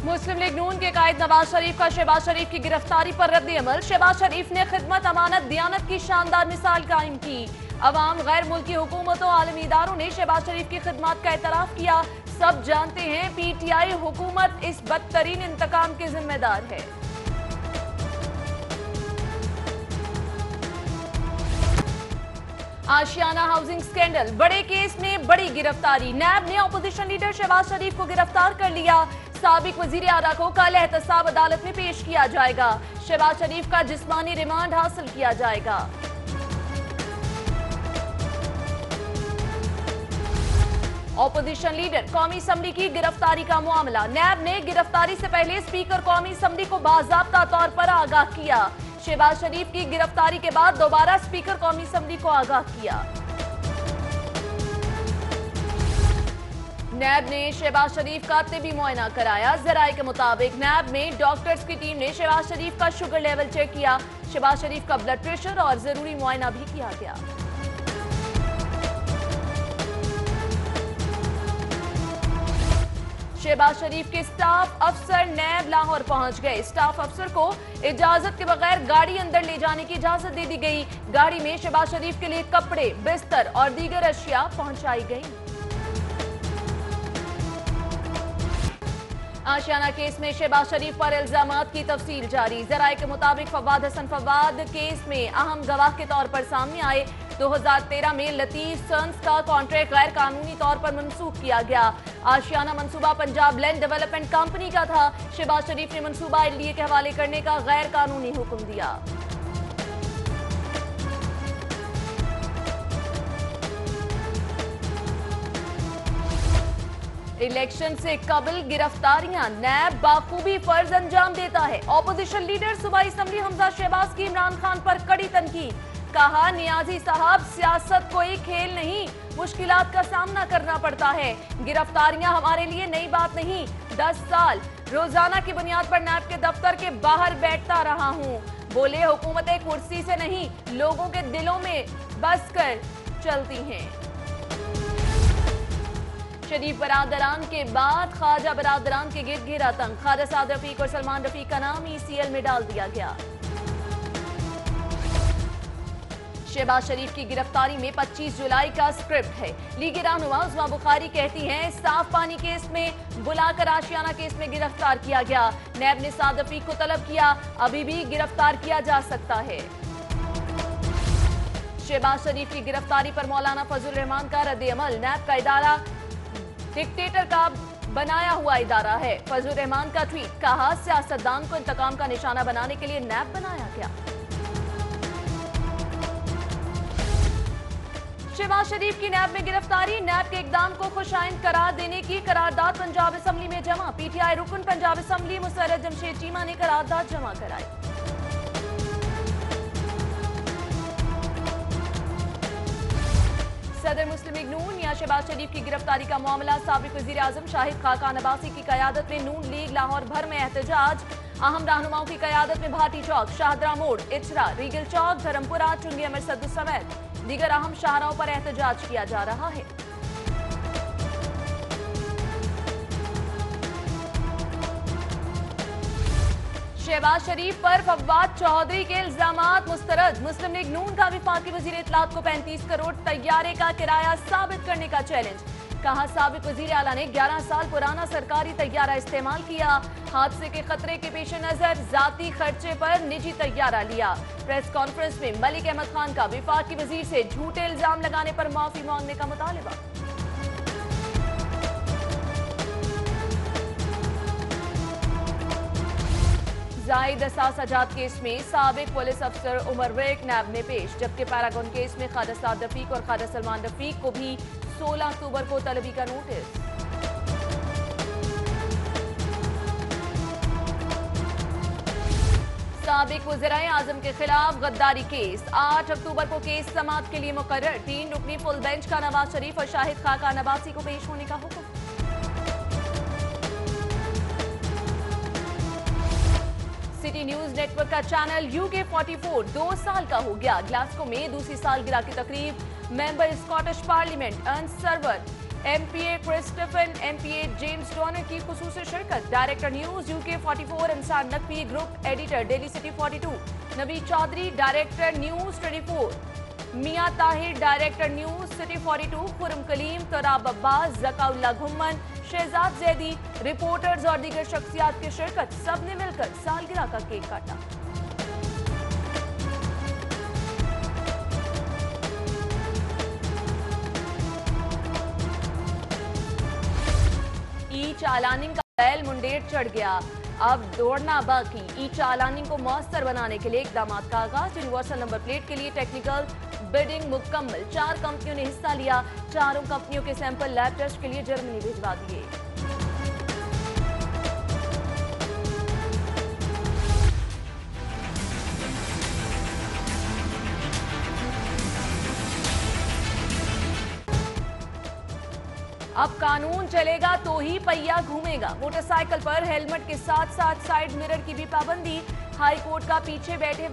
मुस्लिम league नून के कायद नवाज शरीफ का शहबाज शरीफ की गिरफ्तारी पर रद्द-ए-अमल। शहबाज शरीफ ने खिदमत, अमानत, दियानत की शानदार मिसाल कायम की। अवाम, गैर मुल्की हुकूमतों, आलमी इदारों ने शहबाज शरीफ की खिदमत का एतराफ किया। सब जानते हैं पीटीआई हुकूमत इस बदतरीन इंतकाम के जिम्मेदार है। आशियाना हाउसिंग स्कैंडल, बड़े केस में बड़ी गिरफ्तारी। नैब ने अपोजिशन लीडर शहबाज शरीफ को गिरफ्तार कर लिया। साबिक वजीर आला को कल एहतसाब अदालत में पेश किया जाएगा। शहबाज शरीफ का जिस्मानी रिमांड हासिल किया जाएगा। अपोजिशन लीडर कौमी असम्बली की गिरफ्तारी का मामला। नैब ने गिरफ्तारी से पहले स्पीकर कौमी असम्बली को बाज़ाब्ता तौर पर आगाह किया। शहबाज शरीफ की गिरफ्तारी के बाद दोबारा स्पीकर कौमी असम्बली को आगाह किया। नैब ने शहबाज शरीफ का तिबी मुआयना कराया। जराये के मुताबिक नैब में डॉक्टर्स की टीम ने शहबाज शरीफ का शुगर लेवल चेक किया। शहबाज शरीफ का ब्लड प्रेशर और जरूरी मुआयना भी किया गया। शहबाज शरीफ के स्टाफ अफसर नैब लाहौर पहुंच गए। स्टाफ अफसर को इजाजत के बगैर गाड़ी अंदर ले जाने की इजाजत दे दी गई। गाड़ी में शहबाज शरीफ के लिए कपड़े, बिस्तर और दीगर अशिया पहुंचाई गई। आशियाना केस में शहबाज शरीफ पर इल्जामात की तफसील जारी। जराये के मुताबिक फवाद हसन फवाद केस में अहम गवाह के तौर पर सामने आए। 2013 में लतीफ सन्स का कॉन्ट्रैक्ट गैर कानूनी तौर पर मनसूख किया गया। आशियाना मंसूबा पंजाब लैंड डेवलपमेंट कंपनी का था। शहबाज शरीफ ने मंसूबा एलडीए के हवाले करने का गैर कानूनी हुक्म दिया। इलेक्शन से कबल गिरफ्तारियां, नैब बाखूबी फर्ज अंजाम देता है। ऑपोजिशन लीडर सूबाई असम्बली हमजा शहबाज की इमरान खान पर कड़ी तनकीद। कहा, नियाजी साहब, सियासत कोई खेल नहीं, मुश्किलात का सामना करना पड़ता है। गिरफ्तारियां हमारे लिए नई बात नहीं। 10 साल रोजाना की बुनियाद पर नैब के दफ्तर के बाहर बैठता रहा हूं। बोले, हुकूमतें कुर्सी से नहीं, लोगों के दिलों में बस कर चलती हैं। शरीफ बरादरान के बाद ख्वाजा बरादरान के गिर्द घेरा तंग। ख्वाजा साद रफीक और सलमान रफीक का नाम ईसीएल में डाल दिया गया। शहबाज शरीफ की गिरफ्तारी में 25 जुलाई का स्क्रिप्ट है। लीगी रहनुमा उस्मा बुखारी कहती हैं, साफ पानी केस में बुलाकर आशियाना केस में गिरफ्तार किया गया। नैब ने साद रफीक को तलब किया, अभी भी गिरफ्तार किया जा सकता है। शहबाज शरीफ की गिरफ्तारी पर मौलाना फजल रहमान का रद्द-ए-अमल। नैब का इदारा डिक्टेटर का बनाया हुआ इदारा है। फजल रहमान का ट्वीट, कहा, सियासतदान को इंतकाम का निशाना बनाने के लिए नैब बनाया गया। शहबाज शरीफ की नैब में गिरफ्तारी। नैब के इकदाम को खुशाइंद करार देने की करारदाद पंजाब असम्बली में जमा। पीटीआई रुकन पंजाब असम्बली मुसर्रत जमशेद चीमा ने करारदाद जमा कराई। सदर मुस्लिम लीग नून या शहबाज शरीफ की गिरफ्तारी का मामला। साबिक वजीर आजम शाहिद खाकान अब्बासी की कयादत में नून लीग लाहौर भर में एहतजाज। अहम रहनुमाओं की कयादत में भाटी चौक, शाहदरा मोड़, इचरा, रीगल चौक, धर्मपुरा, चुंगी अमर सद्दू समेत दीगर अहम शाहराहों पर एहतजाज किया जा रहा है। शहबाज शरीफ पर फवाद चौधरी के इल्जामात मुस्तरद। मुस्लिम लीग नून का वफाकी वजीर इत्तलात को 35 करोड़ तैयारे का किराया साबित करने का चैलेंज। कहा, साबिक वजीर आला ने 11 साल पुराना सरकारी तैयारा इस्तेमाल किया। हादसे के खतरे के पेश नजर जाती खर्चे पर निजी तैयारा लिया। प्रेस कॉन्फ्रेंस में मलिक अहमद खान का वफाकी वजीर से झूठे इल्जाम लगाने पर माफी मांगने का मुतालबा। जाहिद असासाजात केस में साबिक पुलिस अफसर उमर वेक नैब में पेश। जबकि पैरागॉन केस में ख्वाजा साद रफीक और ख्वाजा सलमान रफीक को भी 16 अक्टूबर को तलबी का नोटिस। साबिक वज़ीर आज़म के खिलाफ गद्दारी केस। 8 अक्टूबर को केस समाअत के लिए मुकर्रर। 3 रुकनी फुल बेंच का नवाज शरीफ और शाहिद खाकान अब्बासी को पेश होने का हुक्म। सिटी न्यूज नेटवर्क का चैनल UK 44 2 साल का हो गया। ग्लासगो में दूसरी सालगिरह की तकरीब member Scottish parliament Ernest Sarwar MPA क्रिस्टफन, MPA जेम्स डॉनर की खुसूसी शिरकत। Director news UK 44 Ansar Naqvi, group editor daily city 42, Nabi Chaudhry director news 24, Mian Tahir director news city 42, Khurram Kaleem, Turab Abbas, Zakaullah Ghumman, Shahzad Zaidi, reporters और दीगर शख्सियात की शिरकत। सबने मिलकर सालगिरह का केक काटा। ई चालानिंग का बैल मुंडेर चढ़ गया, अब दौड़ना बाकी। ई चालानिंग को मौसर बनाने के लिए इकदाम का आगाज। यूनिवर्सल नंबर प्लेट के लिए टेक्निकल बिडिंग मुकम्मल। 4 कंपनियों ने हिस्सा लिया। चारों कंपनियों के सैंपल लैब टेस्ट के लिए जर्मनी भिजवा दिए। अब कानून चलेगा तो ही पहिया घूमेगा। मोटरसाइकिल पर हेलमेट के साथ साथ साइड मिरर की भी पाबंदी। हाई कोर्ट का पीछे बैठने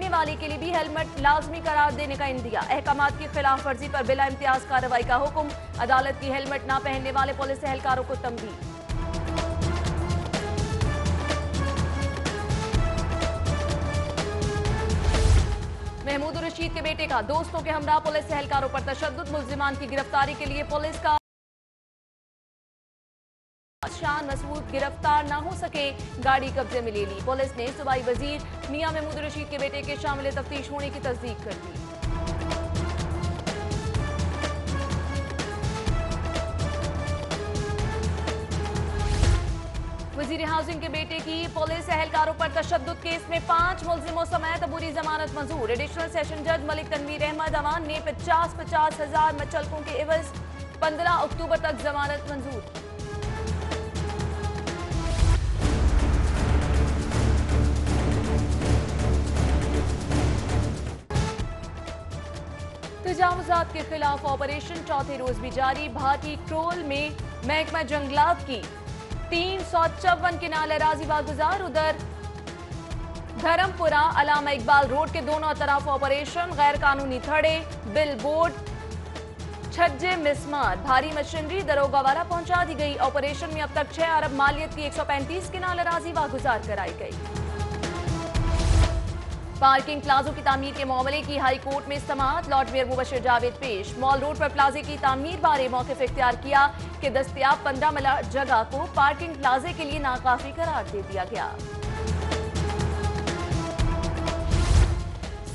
वाले के लिए भी हेलमेट लाजमी करार देने का इंदिया। अहकामात की खिलाफ वर्जी पर बिला इम्तियाज कार्रवाई का हुक्म। अदालत की हेलमेट ना पहनने वाले पुलिस एहलकारों को तंबीह। महमूद रशीद के बेटे का दोस्तों के हमरा पुलिस एहलकारों पर तशद्दुद। मुल्जिमान की गिरफ्तारी के लिए पुलिस का शान मसूद गिरफ्तार ना हो सके, गाड़ी कब्जे में ले ली। पुलिस ने सूबाई वजीर मियां महमूद रशीद के बेटे के शामिल तफ्तीश होने की तस्दीक कर दी। वजीर हाउसिंग के बेटे की पुलिस एहलकारों पर तशद्दुद केस में 5 मुल्जिमों समेत अबूरी जमानत मंजूर। एडिशनल सेशन जज मलिक तनवीर अहमद अवान ने 50-50 हजार मचलकों के एवज 15 अक्टूबर तक जमानत मंजूर। तजावुजात के खिलाफ ऑपरेशन चौथे रोज भी जारी। भाटी क्रोल में महकमा जंगलात की 354 किनाल अराजी बागुजार। उधर धर्मपुरा अलामा इकबाल रोड के दोनों तरफ ऑपरेशन। गैर कानूनी थड़े, बिल बोर्ड, छज्जे, मिसमार, भारी मशीनरी दरोगावाला पहुंचा दी गई। ऑपरेशन में अब तक 6 अरब मालियत की 135 किनाल अराजी बागुजार कराई गई। पार्किंग प्लाजों की तामीर के मामले की हाई कोर्ट में समाअत। लॉर्ड मेयर मुबशिर जावेद पेश। मॉल रोड पर प्लाजे की तामीर बारे मौक़िफ़ इख्तियार किया कि दस्तयाब 15 मरला जगह को पार्किंग प्लाजे के लिए नाकाफी करार दे दिया गया।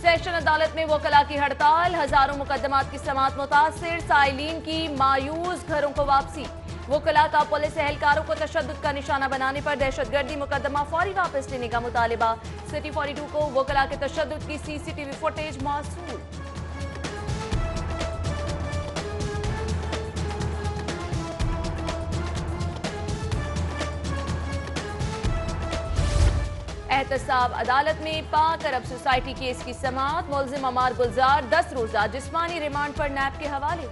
सेशन अदालत में वकला की हड़ताल। हजारों मुकदमात की समाअत मुतासिर। साइलिन की मायूस घरों को वापसी। वकला का पुलिस एहलकारों को तशद्दुद का निशाना बनाने पर दहशतगर्दी मुकदमा फौरी वापस लेने का मुतालिबा। सिटी 42 को वकला के तशद्दुद की CCTV फुटेज मौसूल। एहतसाब अदालत में पाक अरब सोसाइटी केस की समाअत। मुल्जिम अमार गुलजार 10 रोजा जिस्मानी रिमांड पर नैब के हवाले।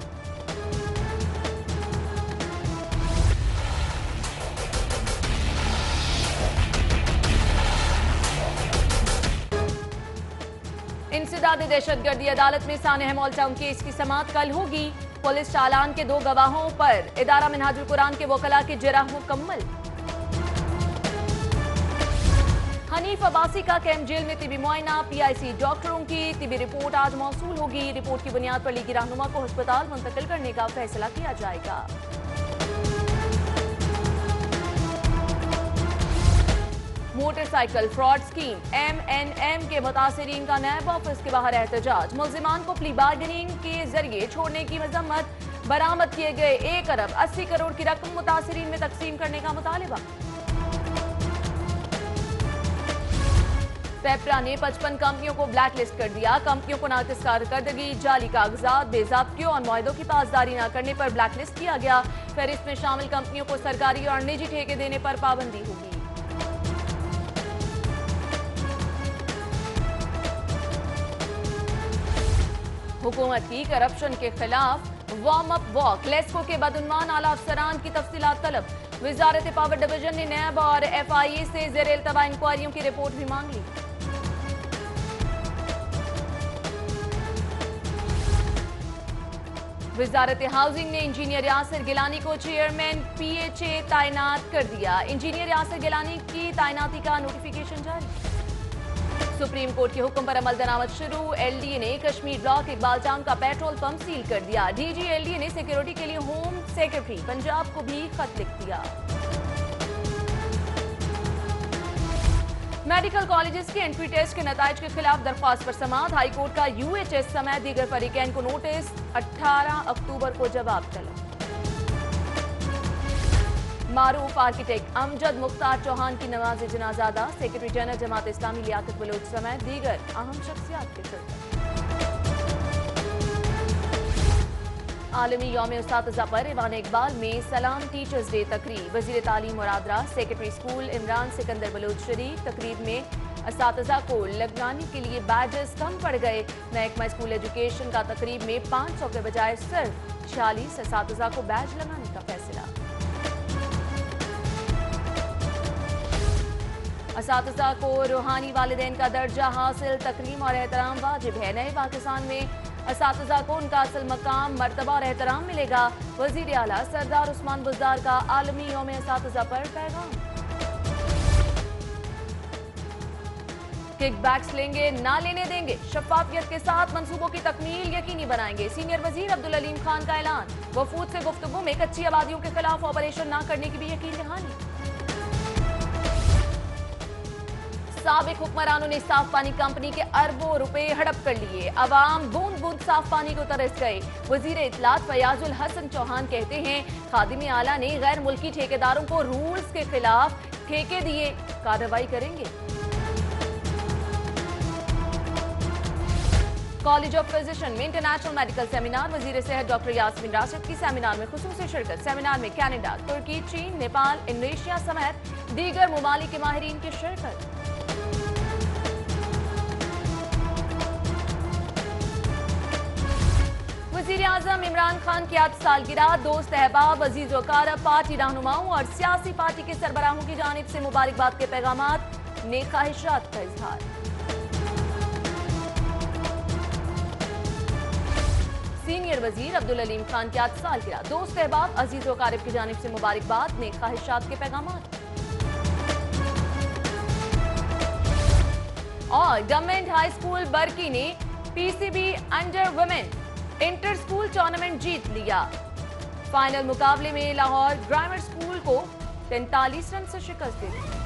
इंसदाद दहशतगर्दी अदालत में सानेह मॉल टाउन केस की समाअत कल होगी। पुलिस चालान के 2 गवाहों पर इदारा मिनहाजुल कुरान के वकला की जिरह मुकम्मल। हनीफ अब्बासी का कैंप जेल में तिबी मुआयना। PIC डॉक्टरों की तिबी रिपोर्ट आज मौसूल होगी। रिपोर्ट की बुनियाद पर लीगी रहनुमा को अस्पताल मुंतकिल करने का फैसला किया जाएगा। मोटरसाइकिल फ्रॉड स्कीम MNM के मुतासिरीन का नैब ऑफिस के बाहर एहतजाज। मुल्जिमान को प्ली बार्गेनिंग के जरिए छोड़ने की मजम्मत। बरामद किए गए 1 अरब 80 करोड़ की रकम मुतासिरीन में तकसीम करने का मुतालिबा। पेपरा ने 55 कंपनियों को ब्लैक लिस्ट कर दिया। कंपनियों को नाकिस कारकर्दगी, जाली कागजात, बेज़ाब्तियों और मुआहदों की पासदारी न करने पर ब्लैक लिस्ट किया गया। फहरिस्त में शामिल कंपनियों को सरकारी और निजी ठेके देने पर पाबंदी होगी। हुकूमत की करप्शन के खिलाफ वार्म अप वॉक। लेस्को के बदउन्वान आला अफसरान की तफसीलात तलब। वजारत पावर डिवीजन ने नैब और FIA से ज़ेर इल्तवा इंक्वायरियों की रिपोर्ट भी मांग ली। वजारत हाउसिंग ने इंजीनियर यासिर गिलानी को चेयरमैन PHA तैनात कर दिया। इंजीनियर यासिर गिलानी की तैनाती का नोटिफिकेशन जारी। सुप्रीम कोर्ट के हुक्म पर अमल दरामद शुरू। LDA ने कश्मीर ब्लॉक इकबाल टाउन का पेट्रोल पंप सील कर दिया। DG LDA ने सिक्योरिटी के लिए होम सेक्रेटरी पंजाब को भी खत लिख दिया। मेडिकल कॉलेजेस के एंट्री टेस्ट के नताइज के खिलाफ दरख्वास्त पर समाअत। हाईकोर्ट का UHS समेत दीगर फरीकैन को नोटिस। 18 अक्टूबर को जवाब तलब। मारूफ आर्किटेक्ट अमजद मुख्तार चौहान की नमाज जनाजा अदा। Secretary general Jamaat Islami Liaquat Bloch समेत दीगर अहम शख्सियात के शिरकत। आलमी यौम उस्ताज़ा पर ईवान इकबाल में सलाम टीचर्स डे तकरीब। वज़ीर तालीम और आदरा सेक्रेटरी स्कूल इमरान सिकंदर बलोच शरीक। तकरीब में असातिज़ा को लगाने के लिए बैजेस कम पड़ गए। महकमा स्कूल एजुकेशन का तकरीब में 500 के बजाय सिर्फ 46 असातिज़ा को बैज लगाने का फैसला। असातिज़ा को रूहानी वालिदैन का दर्जा हासिल। तकरीम और एहतराम वाजिब है। नए पाकिस्तान में असातिज़ा को उनका असल मकाम, मर्तबा और एहतराम मिलेगा। वज़ीर आला सरदार उस्मान बुज़दार का आलमी यौम असातिज़ा पर पैगाम। किकबैक्स लेंगे ना लेने देंगे। शफाफियत के साथ मंसूबों की तकमील यकीनी बनाएंगे। सीनियर वजीर अब्दुल अलीम खान का ऐलान। वफूद से गुफ्तगू में कच्ची आबादियों के खिलाफ ऑपरेशन न करने की भी यकीन दहानी। साबिक हुक्मरानों ने साफ पानी कंपनी के अरबों रुपए हड़प कर लिए। अवाम बूंद बूंद साफ पानी को तरस गए। वजीर इत्तलात फयाजुल हसन चौहान कहते हैं खादिम आला ने गैर मुल्की ठेकेदारों को रूल्स के खिलाफ ठेके दिए, कार्रवाई करेंगे। कॉलेज ऑफ फिजिशियन में इंटरनेशनल मेडिकल सेमिनार। वजीर सेहत डॉक्टर यास्मीन राशिद की सेमिनार में खुसूसी शिरकत। सेमिनार में कनाडा, तुर्की, चीन, नेपाल, इंडोनेशिया समेत दीगर ममालिक के माहिरीन की शिरकत। वज़ीर आज़म इमरान खान की आज सालगिरह। दोस्त अहबाब, अजीज वकार, पार्टी रहनुमाओं और सियासी पार्टी के सरबराहों की जानिब से मुबारकबाद के पैगामात, नेक ख्वाहिशात का इजहार। सीनियर वजीर अब्दुल अलीम खान की आज सालगिरह। दोस्त अहबाब, अजीज वकारिब की जानिब से मुबारकबाद, नेक ख्वाहिशात के पैगामात। और गवर्नमेंट हाई स्कूल बरकी ने PCB under women inter school tournament जीत लिया। फाइनल मुकाबले में लाहौर ग्रामर स्कूल को 43 रन से शिकस्त दी।